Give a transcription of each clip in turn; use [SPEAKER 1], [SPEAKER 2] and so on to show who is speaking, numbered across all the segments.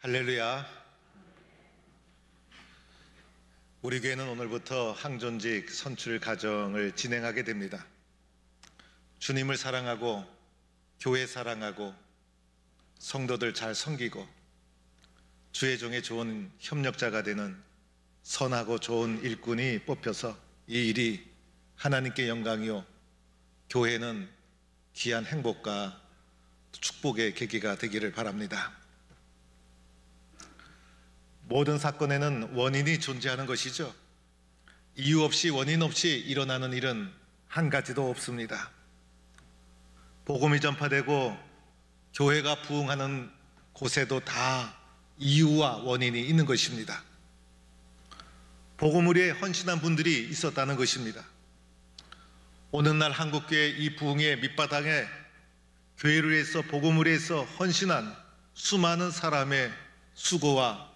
[SPEAKER 1] 할렐루야. 우리 교회는 오늘부터 항존직 선출 가정을 진행하게 됩니다. 주님을 사랑하고 교회 사랑하고 성도들 잘 섬기고 주의 종의 좋은 협력자가 되는 선하고 좋은 일꾼이 뽑혀서 이 일이 하나님께 영광이요 교회는 귀한 행복과 축복의 계기가 되기를 바랍니다. 모든 사건에는 원인이 존재하는 것이죠. 이유 없이 원인 없이 일어나는 일은 한 가지도 없습니다. 복음이 전파되고 교회가 부흥하는 곳에도 다 이유와 원인이 있는 것입니다. 복음을 위해 헌신한 분들이 있었다는 것입니다. 오늘날 한국교회 이 부흥의 밑바닥에 교회를 위해서 복음을 위해서 헌신한 수많은 사람의 수고와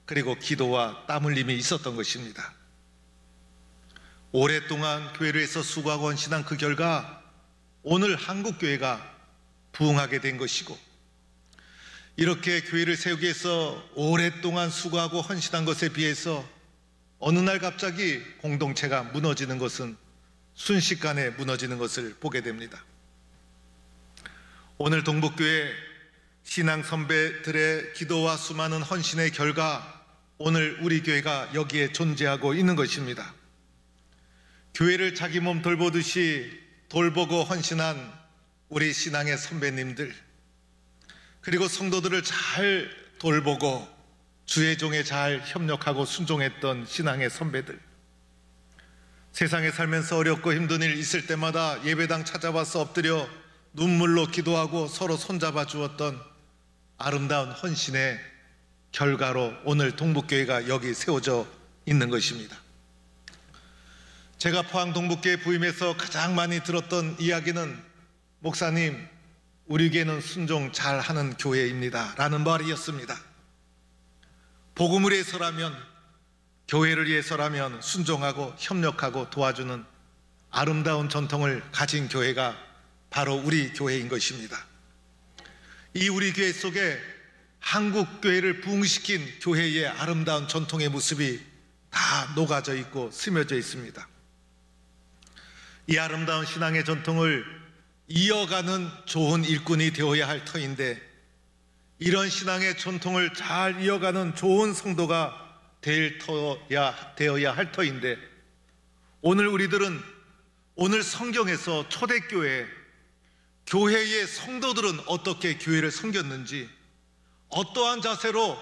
[SPEAKER 1] 그리고 기도와 땀 흘림이 있었던 것입니다. 오랫동안 교회를 위해서 수고하고 헌신한 그 결과 오늘 한국교회가 부흥하게 된 것이고, 이렇게 교회를 세우기 위해서 오랫동안 수고하고 헌신한 것에 비해서 어느 날 갑자기 공동체가 무너지는 것은 순식간에 무너지는 것을 보게 됩니다. 오늘 동북교회 신앙 선배들의 기도와 수많은 헌신의 결과 오늘 우리 교회가 여기에 존재하고 있는 것입니다. 교회를 자기 몸 돌보듯이 돌보고 헌신한 우리 신앙의 선배님들, 그리고 성도들을 잘 돌보고 주의 종에 잘 협력하고 순종했던 신앙의 선배들, 세상에 살면서 어렵고 힘든 일 있을 때마다 예배당 찾아와서 엎드려 눈물로 기도하고 서로 손잡아 주었던 아름다운 헌신의 결과로 오늘 동북교회가 여기 세워져 있는 것입니다. 제가 포항 동북교회 부임해서 가장 많이 들었던 이야기는 목사님, 우리 교회는 순종 잘하는 교회입니다 라는 말이었습니다. 복음을 위해서라면, 교회를 위해서라면 순종하고 협력하고 도와주는 아름다운 전통을 가진 교회가 바로 우리 교회인 것입니다. 이 우리 교회 속에 한국 교회를 부흥시킨 교회의 아름다운 전통의 모습이 다 녹아져 있고 스며져 있습니다. 이 아름다운 신앙의 전통을 이어가는 좋은 일꾼이 되어야 할 터인데, 이런 신앙의 전통을 잘 이어가는 좋은 성도가 되어야 할 터인데, 오늘 우리들은 오늘 성경에서 초대교회, 교회의 성도들은 어떻게 교회를 섬겼는지, 어떠한 자세로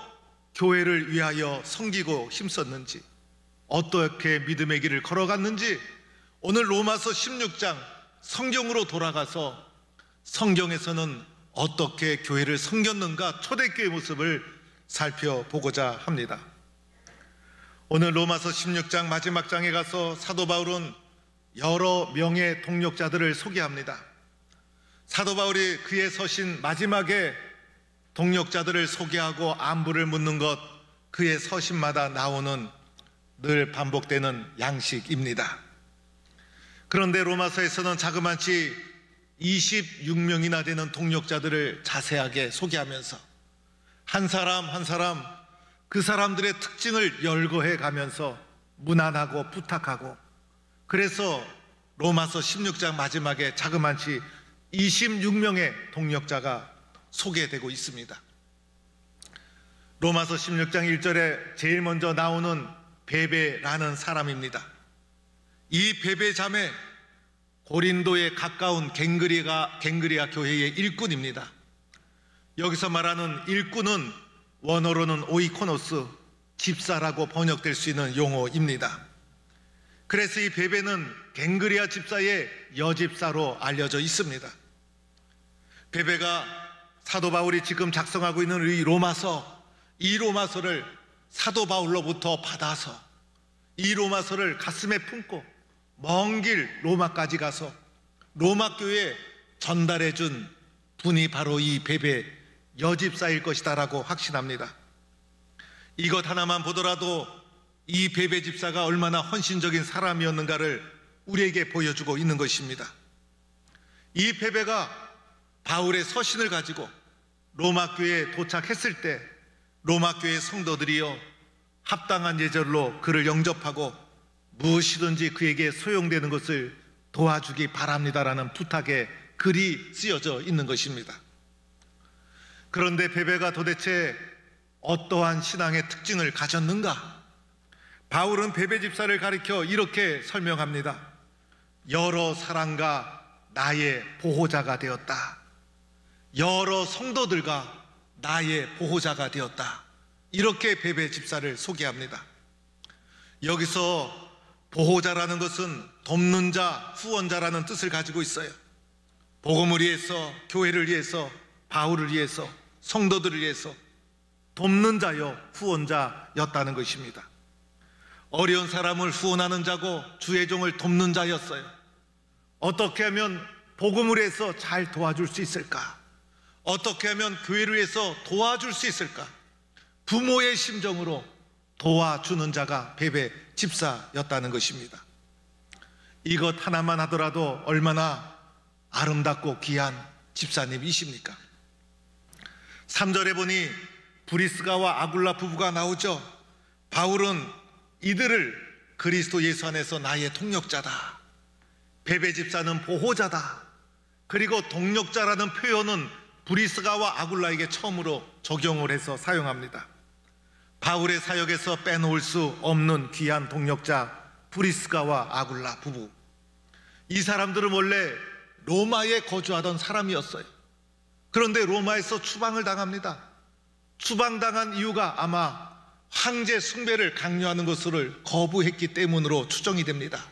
[SPEAKER 1] 교회를 위하여 섬기고 힘썼는지, 어떻게 믿음의 길을 걸어갔는지 오늘 로마서 16장 성경으로 돌아가서 성경에서는 어떻게 교회를 섬겼는가 초대교회의 모습을 살펴보고자 합니다. 오늘 로마서 16장 마지막 장에 가서 사도 바울은 여러 명의 동력자들을 소개합니다. 사도 바울이 그의 서신 마지막에 동력자들을 소개하고 안부를 묻는 것, 그의 서신마다 나오는 늘 반복되는 양식입니다. 그런데 로마서에서는 자그마치 26명이나 되는 동력자들을 자세하게 소개하면서 한 사람 한 사람 그 사람들의 특징을 열거해 가면서 문안하고 부탁하고, 그래서 로마서 16장 마지막에 자그마치 26명의 동력자가 소개되고 있습니다. 로마서 16장 1절에 제일 먼저 나오는 베베라는 사람입니다. 이 베베 자매, 고린도에 가까운 갱그리아 교회의 일꾼입니다. 여기서 말하는 일꾼은 원어로는 오이코노스, 집사라고 번역될 수 있는 용어입니다. 그래서 이 베베는 갱그리아 집사의 여집사로 알려져 있습니다. 베베가 사도 바울이 지금 작성하고 있는 이 로마서를 사도 바울로부터 받아서 이 로마서를 가슴에 품고 먼 길 로마까지 가서 로마 교회에 전달해 준 분이 바로 이 베베 여집사일 것이다 라고 확신합니다. 이것 하나만 보더라도 이 베베 집사가 얼마나 헌신적인 사람이었는가를 우리에게 보여주고 있는 것입니다. 이 베베가 바울의 서신을 가지고 로마 교회에 도착했을 때 로마 교회 성도들이여 합당한 예절로 그를 영접하고 무엇이든지 그에게 소용되는 것을 도와주기 바랍니다라는 부탁의 글이 쓰여져 있는 것입니다. 그런데 베베가 도대체 어떠한 신앙의 특징을 가졌는가? 바울은 베베 집사를 가리켜 이렇게 설명합니다. 여러 사람과 나의 보호자가 되었다. 여러 성도들과 나의 보호자가 되었다. 이렇게 베베 집사를 소개합니다. 여기서 보호자라는 것은 돕는 자, 후원자라는 뜻을 가지고 있어요. 복음을 위해서, 교회를 위해서, 바울을 위해서, 성도들을 위해서 돕는 자요, 후원자였다는 것입니다. 어려운 사람을 후원하는 자고 주의 종을 돕는 자였어요. 어떻게 하면 복음을 위해서 잘 도와줄 수 있을까? 어떻게 하면 교회를 위해서 도와줄 수 있을까? 부모의 심정으로 도와주는 자가 베베 집사였다는 것입니다. 이것 하나만 하더라도 얼마나 아름답고 귀한 집사님이십니까? 3절에 보니 브리스가와 아굴라 부부가 나오죠. 바울은 이들을 그리스도 예수 안에서 나의 동력자다, 베베 집사는 보호자다, 그리고 동력자라는 표현은 브리스가와 아굴라에게 처음으로 적용을 해서 사용합니다. 바울의 사역에서 빼놓을 수 없는 귀한 동력자 브리스가와 아굴라 부부, 이 사람들은 원래 로마에 거주하던 사람이었어요. 그런데 로마에서 추방을 당합니다. 추방당한 이유가 아마 황제 숭배를 강요하는 것을 거부했기 때문으로 추정이 됩니다.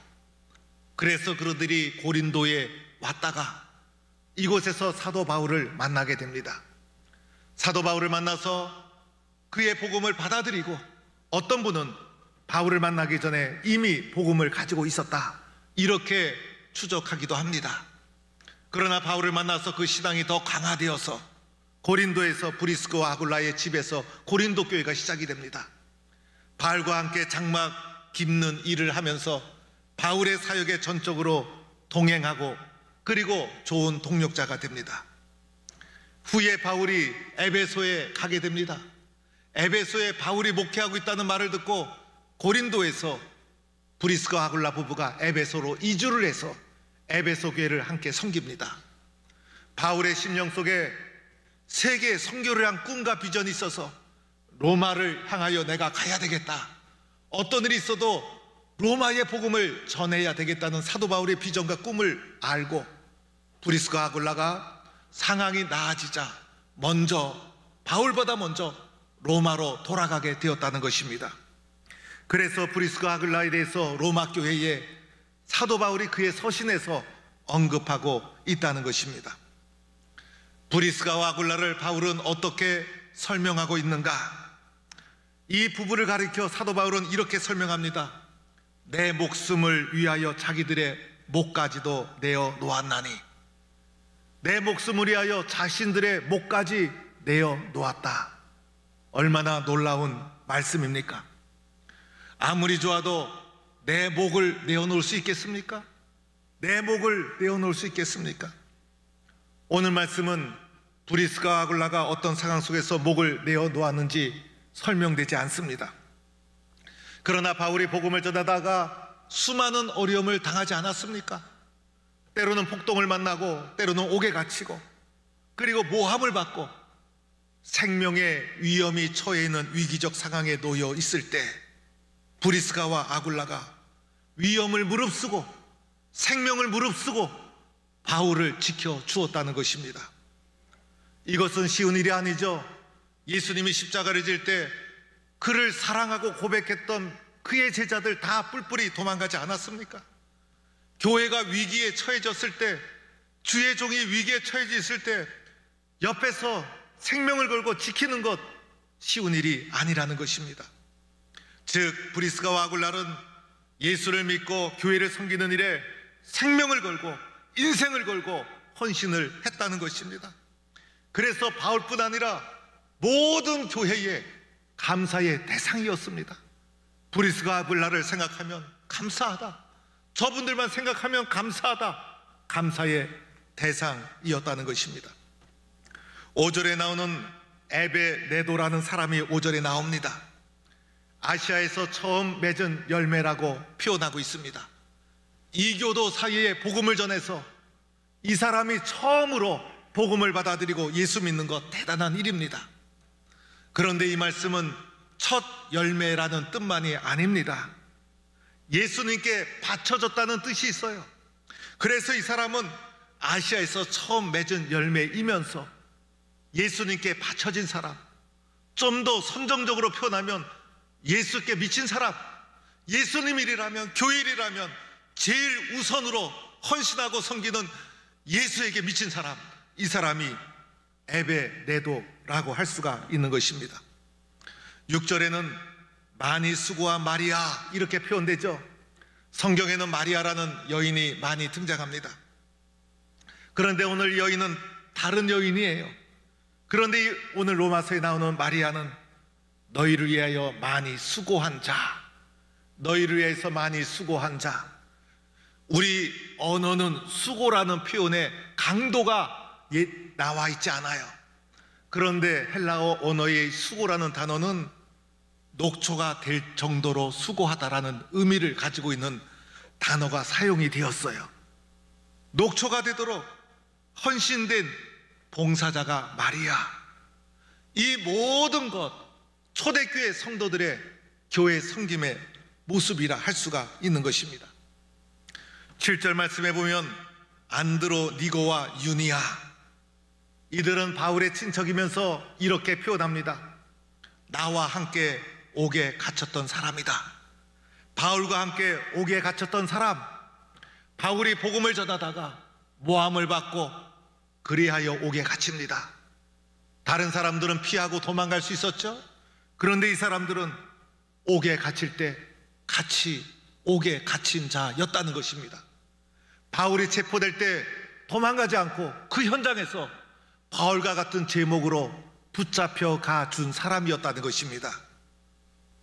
[SPEAKER 1] 그래서 그들이 고린도에 왔다가 이곳에서 사도 바울을 만나게 됩니다. 사도 바울을 만나서 그의 복음을 받아들이고, 어떤 분은 바울을 만나기 전에 이미 복음을 가지고 있었다, 이렇게 추적하기도 합니다. 그러나 바울을 만나서 그 신앙이 더 강화되어서 고린도에서 브리스가와 아굴라의 집에서 고린도 교회가 시작이 됩니다. 바울과 함께 장막 깁는 일을 하면서 바울의 사역에 전적으로 동행하고, 그리고 좋은 동력자가 됩니다. 후에 바울이 에베소에 가게 됩니다. 에베소에 바울이 목회하고 있다는 말을 듣고 고린도에서 브리스가와 아굴라 부부가 에베소로 이주를 해서 에베소 교회를 함께 섬깁니다. 바울의 심령 속에 세계 선교를 향한 꿈과 비전이 있어서 로마를 향하여 내가 가야 되겠다, 어떤 일이 있어도 로마의 복음을 전해야 되겠다는 사도 바울의 비전과 꿈을 알고 브리스가와 아굴라가 상황이 나아지자 바울보다 먼저 로마로 돌아가게 되었다는 것입니다. 그래서 브리스가와 아굴라에 대해서 로마 교회에 사도 바울이 그의 서신에서 언급하고 있다는 것입니다. 브리스가와 아굴라를 바울은 어떻게 설명하고 있는가? 이 부부를 가리켜 사도 바울은 이렇게 설명합니다. 내 목숨을 위하여 자기들의 목까지도 내어 놓았나니, 내 목숨을 위하여 자신들의 목까지 내어 놓았다. 얼마나 놀라운 말씀입니까? 아무리 좋아도 내 목을 내어놓을 수 있겠습니까? 내 목을 내어놓을 수 있겠습니까? 오늘 말씀은 브리스가와 아굴라가 어떤 상황 속에서 목을 내어놓았는지 설명되지 않습니다. 그러나 바울이 복음을 전하다가 수많은 어려움을 당하지 않았습니까? 때로는 폭동을 만나고, 때로는 옥에 갇히고, 그리고 모함을 받고 생명의 위험이 처해 있는 위기적 상황에 놓여 있을 때 브리스가와 아굴라가 위험을 무릅쓰고 생명을 무릅쓰고 바울을 지켜주었다는 것입니다. 이것은 쉬운 일이 아니죠. 예수님이 십자가를 질 때 그를 사랑하고 고백했던 그의 제자들 다 뿔뿔이 도망가지 않았습니까? 교회가 위기에 처해졌을 때, 주의 종이 위기에 처해져 있을 때 옆에서 생명을 걸고 지키는 것 쉬운 일이 아니라는 것입니다. 즉 브리스가와 아굴라는 예수를 믿고 교회를 섬기는 일에 생명을 걸고 인생을 걸고 헌신을 했다는 것입니다. 그래서 바울뿐 아니라 모든 교회에 감사의 대상이었습니다. 브리스가와 아굴라를 생각하면 감사하다, 저분들만 생각하면 감사하다, 감사의 대상이었다는 것입니다. 5절에 나오는 에베네도라는 사람이 5절에 나옵니다. 아시아에서 처음 맺은 열매라고 표현하고 있습니다. 이교도 사이에 복음을 전해서 이 사람이 처음으로 복음을 받아들이고 예수 믿는 것 대단한 일입니다. 그런데 이 말씀은 첫 열매라는 뜻만이 아닙니다. 예수님께 바쳐졌다는 뜻이 있어요. 그래서 이 사람은 아시아에서 처음 맺은 열매이면서 예수님께 바쳐진 사람, 좀 더 선정적으로 표현하면 예수께 미친 사람, 예수님 일이라면, 교회 일이라면 제일 우선으로 헌신하고 섬기는 예수에게 미친 사람, 이 사람이 에베네도라고 할 수가 있는 것입니다. 6절에는 많이 수고한 마리아 이렇게 표현되죠. 성경에는 마리아라는 여인이 많이 등장합니다. 그런데 오늘 여인은 다른 여인이에요. 그런데 오늘 로마서에 나오는 마리아는 너희를 위하여 많이 수고한 자, 너희를 위해서 많이 수고한 자. 우리 언어는 수고라는 표현의 강도가 나와 있지 않아요. 그런데 헬라어 언어의 수고라는 단어는 녹초가 될 정도로 수고하다라는 의미를 가지고 있는 단어가 사용이 되었어요. 녹초가 되도록 헌신된 봉사자가 마리아. 이 모든 것 초대교회 성도들의 교회 섬김의 모습이라 할 수가 있는 것입니다. 7절 말씀에 보면 안드로니고와 유니아, 이들은 바울의 친척이면서 이렇게 표현합니다. 나와 함께 옥에 갇혔던 사람이다. 바울과 함께 옥에 갇혔던 사람, 바울이 복음을 전하다가 모함을 받고 그리하여 옥에 갇힙니다. 다른 사람들은 피하고 도망갈 수 있었죠. 그런데 이 사람들은 옥에 갇힐 때 같이 옥에 갇힌 자였다는 것입니다. 바울이 체포될 때 도망가지 않고 그 현장에서 바울과 같은 제목으로 붙잡혀 가준 사람이었다는 것입니다.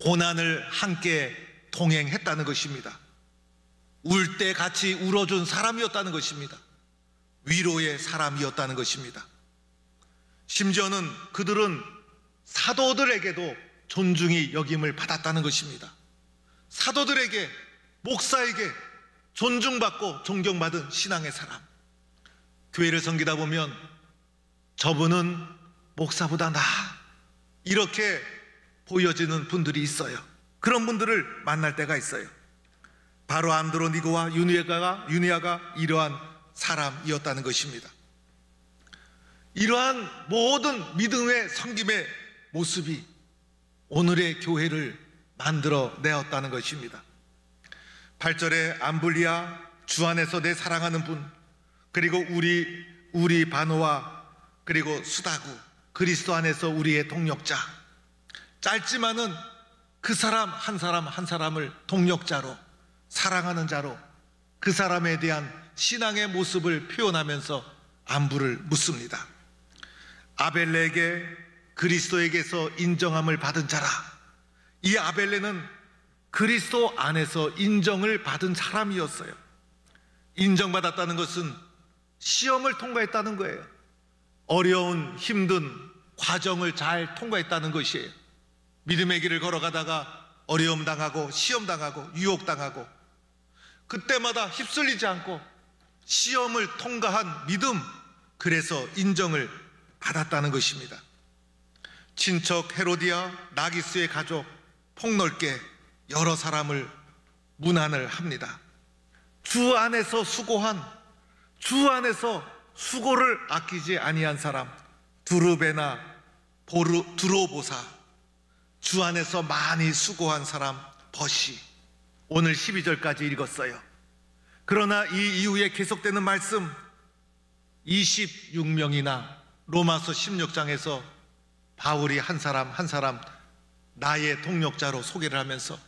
[SPEAKER 1] 고난을 함께 동행했다는 것입니다. 울 때 같이 울어준 사람이었다는 것입니다. 위로의 사람이었다는 것입니다. 심지어는 그들은 사도들에게도 존중이 여김을 받았다는 것입니다. 사도들에게, 목사에게 존중받고 존경받은 신앙의 사람. 교회를 섬기다 보면 저분은 목사보다 나아, 이렇게 보여지는 분들이 있어요. 그런 분들을 만날 때가 있어요. 바로 안드로니고와 유니아가 이러한 사람이었다는 것입니다. 이러한 모든 믿음의 섬김의 모습이 오늘의 교회를 만들어내었다는 것입니다. 8절에 암블리아, 주 안에서 내 사랑하는 분, 그리고 우리 바노와 그리고 수다구, 그리스도 안에서 우리의 동력자. 짧지만은 그 사람 한 사람을 동력자로, 사랑하는 자로 그 사람에 대한 신앙의 모습을 표현하면서 안부를 묻습니다. 아벨레에게 그리스도에게서 인정함을 받은 자라. 이 아벨레는 그리스도 안에서 인정을 받은 사람이었어요. 인정받았다는 것은 시험을 통과했다는 거예요. 어려운 힘든 과정을 잘 통과했다는 것이에요. 믿음의 길을 걸어가다가 어려움 당하고 시험 당하고 유혹 당하고 그때마다 휩쓸리지 않고 시험을 통과한 믿음, 그래서 인정을 받았다는 것입니다. 친척 헤로디아, 나기스의 가족 폭넓게 여러 사람을 문안을 합니다. 주 안에서 수고한, 주 안에서 수고를 아끼지 아니한 사람, 두르베나 두로보사, 주 안에서 많이 수고한 사람 버시. 오늘 12절까지 읽었어요. 그러나 이 이후에 계속되는 말씀 26명이나 로마서 16장에서 바울이 한 사람 한 사람 나의 동력자로 소개를 하면서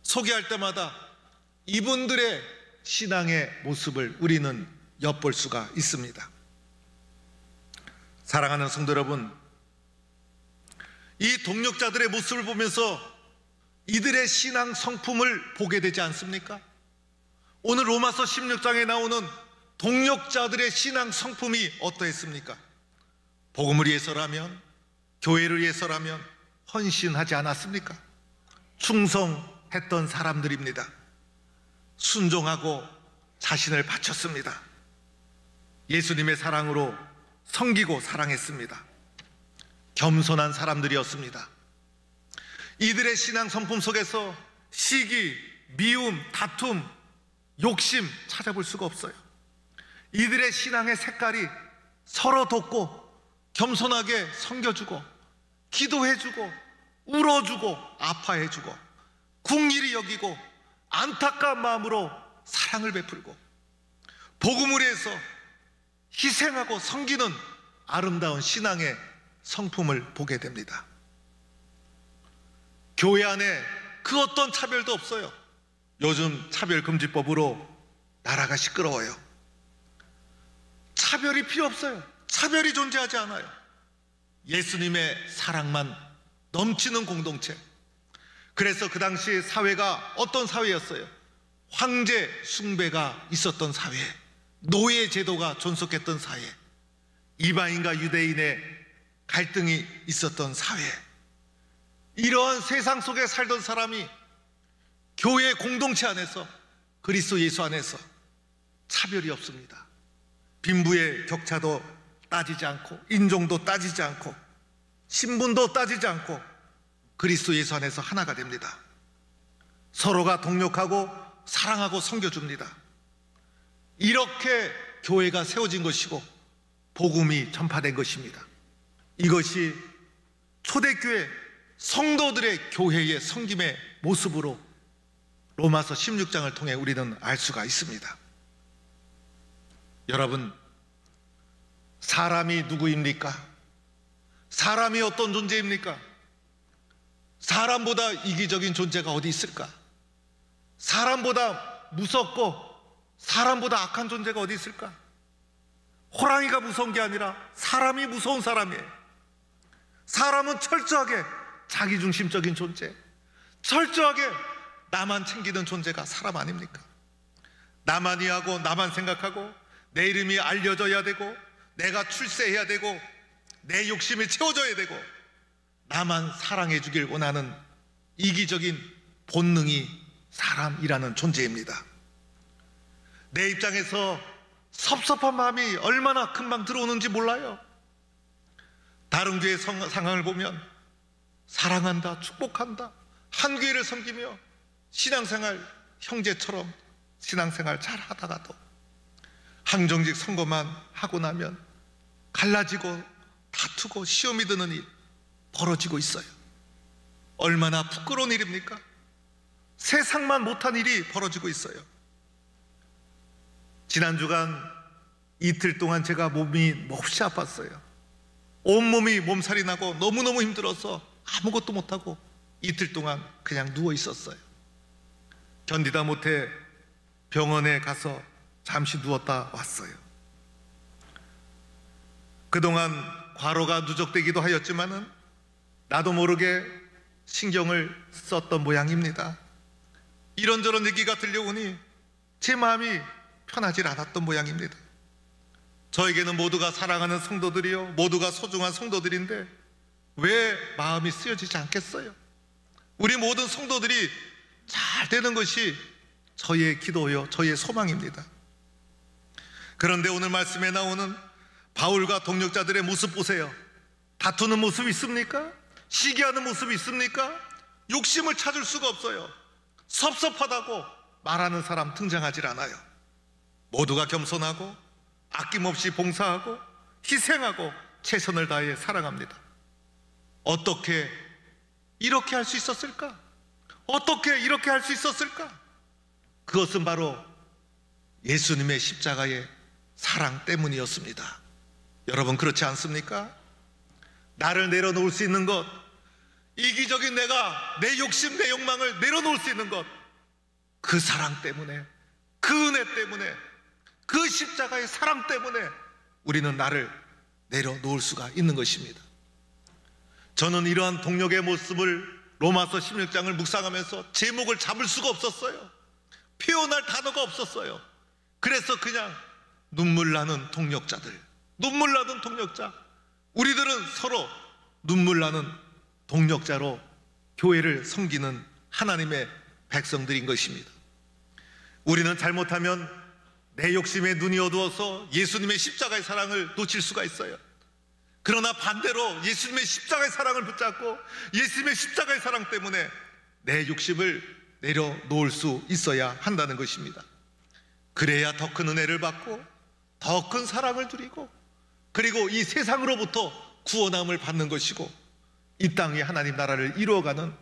[SPEAKER 1] 소개할 때마다 이분들의 신앙의 모습을 우리는 엿볼 수가 있습니다. 사랑하는 성도 여러분, 이 동력자들의 모습을 보면서 이들의 신앙 성품을 보게 되지 않습니까? 오늘 로마서 16장에 나오는 동력자들의 신앙 성품이 어떠했습니까? 복음을 위해서라면, 교회를 위해서라면 헌신하지 않았습니까? 충성했던 사람들입니다. 순종하고 자신을 바쳤습니다. 예수님의 사랑으로 섬기고 사랑했습니다. 겸손한 사람들이었습니다. 이들의 신앙 성품 속에서 시기, 미움, 다툼, 욕심 찾아볼 수가 없어요. 이들의 신앙의 색깔이 서로 돕고 겸손하게 섬겨주고 기도해주고 울어주고 아파해주고 궁일이 여기고 안타까운 마음으로 사랑을 베풀고 복음을 위해서 희생하고 섬기는 아름다운 신앙의 성품을 보게 됩니다. 교회 안에 그 어떤 차별도 없어요. 요즘 차별금지법으로 나라가 시끄러워요. 차별이 필요 없어요. 차별이 존재하지 않아요. 예수님의 사랑만 넘치는 공동체. 그래서 그 당시 사회가 어떤 사회였어요? 황제 숭배가 있었던 사회, 노예 제도가 존속했던 사회, 이방인과 유대인의 갈등이 있었던 사회. 이러한 세상 속에 살던 사람이 교회 공동체 안에서 그리스도 예수 안에서 차별이 없습니다. 빈부의 격차도 따지지 않고 인종도 따지지 않고 신분도 따지지 않고 그리스도 예수 안에서 하나가 됩니다. 서로가 동력하고 사랑하고 섬겨줍니다. 이렇게 교회가 세워진 것이고 복음이 전파된 것입니다. 이것이 초대교회 성도들의 교회의 섬김의 모습으로 로마서 16장을 통해 우리는 알 수가 있습니다. 여러분, 사람이 누구입니까? 사람이 어떤 존재입니까? 사람보다 이기적인 존재가 어디 있을까? 사람보다 무섭고 사람보다 악한 존재가 어디 있을까? 호랑이가 무서운 게 아니라 사람이 무서운 사람이에요. 사람은 철저하게 자기중심적인 존재, 철저하게 나만 챙기는 존재가 사람 아닙니까? 나만 이해하고 나만 생각하고 내 이름이 알려져야 되고 내가 출세해야 되고 내 욕심이 채워져야 되고 나만 사랑해 주길 원하는 이기적인 본능이 사람이라는 존재입니다. 내 입장에서 섭섭한 마음이 얼마나 금방 들어오는지 몰라요. 다른 교회 상황을 보면 사랑한다, 축복한다, 한 교회를 섬기며 신앙생활 형제처럼 신앙생활 잘 하다가도 항정직 선거만 하고 나면 갈라지고 다투고 시험이 드는 일 벌어지고 있어요. 얼마나 부끄러운 일입니까? 세상만 못한 일이 벌어지고 있어요. 지난 주간 이틀 동안 제가 몸이 몹시 아팠어요. 온몸이 몸살이 나고 너무너무 힘들어서 아무것도 못하고 이틀 동안 그냥 누워 있었어요. 견디다 못해 병원에 가서 잠시 누웠다 왔어요. 그동안 과로가 누적되기도 하였지만은 나도 모르게 신경을 썼던 모양입니다. 이런저런 얘기가 들려오니 제 마음이 편하지 않았던 모양입니다. 저에게는 모두가 사랑하는 성도들이요, 모두가 소중한 성도들인데 왜 마음이 쓰여지지 않겠어요? 우리 모든 성도들이 잘 되는 것이 저희의 기도요, 저희의 소망입니다. 그런데 오늘 말씀에 나오는 바울과 동역자들의 모습 보세요. 다투는 모습이 있습니까? 시기하는 모습이 있습니까? 욕심을 찾을 수가 없어요. 섭섭하다고 말하는 사람 등장하질 않아요. 모두가 겸손하고 아낌없이 봉사하고 희생하고 최선을 다해 사랑합니다. 어떻게 이렇게 할 수 있었을까? 어떻게 이렇게 할 수 있었을까? 그것은 바로 예수님의 십자가의 사랑 때문이었습니다. 여러분, 그렇지 않습니까? 나를 내려놓을 수 있는 것, 이기적인 내가 내 욕심, 내 욕망을 내려놓을 수 있는 것, 그 사랑 때문에, 그 은혜 때문에, 그 십자가의 사랑 때문에 우리는 나를 내려놓을 수가 있는 것입니다. 저는 이러한 동력의 모습을 로마서 16장을 묵상하면서 제목을 잡을 수가 없었어요. 표현할 단어가 없었어요. 그래서 그냥 눈물 나는 동력자들, 눈물 나는 동력자, 우리들은 서로 눈물 나는 동력자로 교회를 섬기는 하나님의 백성들인 것입니다. 우리는 잘못하면 내 욕심에 눈이 어두워서 예수님의 십자가의 사랑을 놓칠 수가 있어요. 그러나 반대로 예수님의 십자가의 사랑을 붙잡고 예수님의 십자가의 사랑 때문에 내 욕심을 내려놓을 수 있어야 한다는 것입니다. 그래야 더 큰 은혜를 받고 더 큰 사랑을 누리고 그리고 이 세상으로부터 구원함을 받는 것이고 이 땅에 하나님 나라를 이루어가는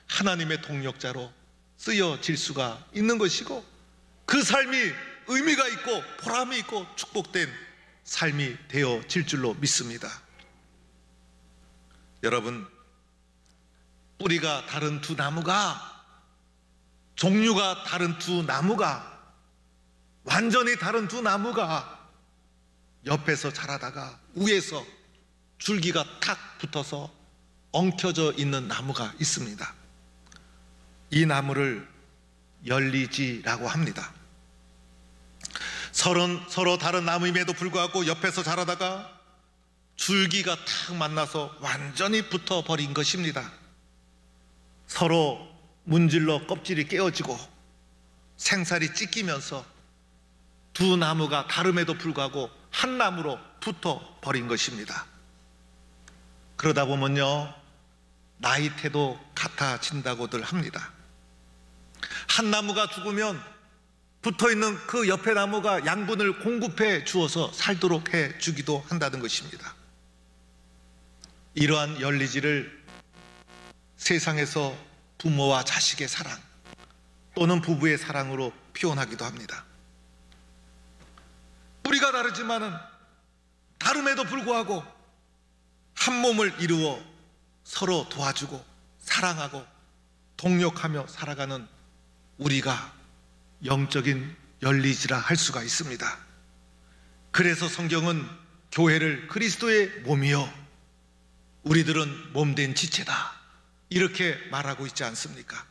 [SPEAKER 1] 하나님의 동력자로 쓰여질 수가 있는 것이고 그 삶이 의미가 있고 보람이 있고 축복된 삶이 되어질 줄로 믿습니다. 여러분, 뿌리가 다른 두 나무가, 종류가 다른 두 나무가, 완전히 다른 두 나무가 옆에서 자라다가 위에서 줄기가 탁 붙어서 엉켜져 있는 나무가 있습니다. 이 나무를 열리지라고 합니다. 서로 다른 나무임에도 불구하고 옆에서 자라다가 줄기가 탁 만나서 완전히 붙어버린 것입니다. 서로 문질러 껍질이 깨어지고 생살이 찢기면서 두 나무가 다름에도 불구하고 한 나무로 붙어버린 것입니다. 그러다 보면요, 나이테도 같아진다고들 합니다. 한 나무가 죽으면 붙어있는 그 옆에 나무가 양분을 공급해 주어서 살도록 해 주기도 한다는 것입니다. 이러한 열리지를 세상에서 부모와 자식의 사랑 또는 부부의 사랑으로 표현하기도 합니다. 뿌리가 다르지만은 다름에도 불구하고 한 몸을 이루어 서로 도와주고 사랑하고 동력하며 살아가는 우리가 영적인 열리지라 할 수가 있습니다. 그래서 성경은 교회를 그리스도의 몸이요 우리들은 몸된 지체다 이렇게 말하고 있지 않습니까?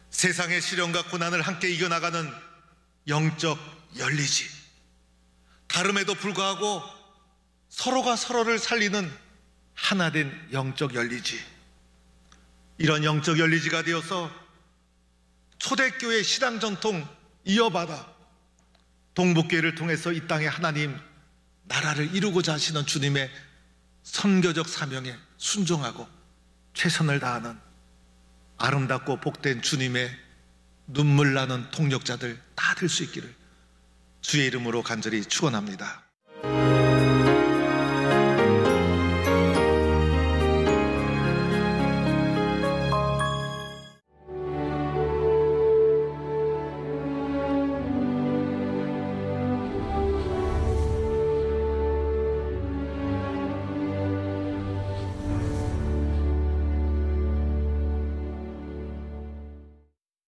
[SPEAKER 1] 세상의 시련과 고난을 함께 이겨나가는 영적 열리지, 다름에도 불구하고 서로가 서로를 살리는 하나된 영적 열리지, 이런 영적 열리지가 되어서 초대교회 신앙 전통 이어받아 동북교회를 통해서 이 땅에 하나님 나라를 이루고자 하시는 주님의 선교적 사명에 순종하고 최선을 다하는 아름답고 복된 주님의 눈물 나는 동력자들 다 될 수 있기를 주의 이름으로 간절히 축원합니다.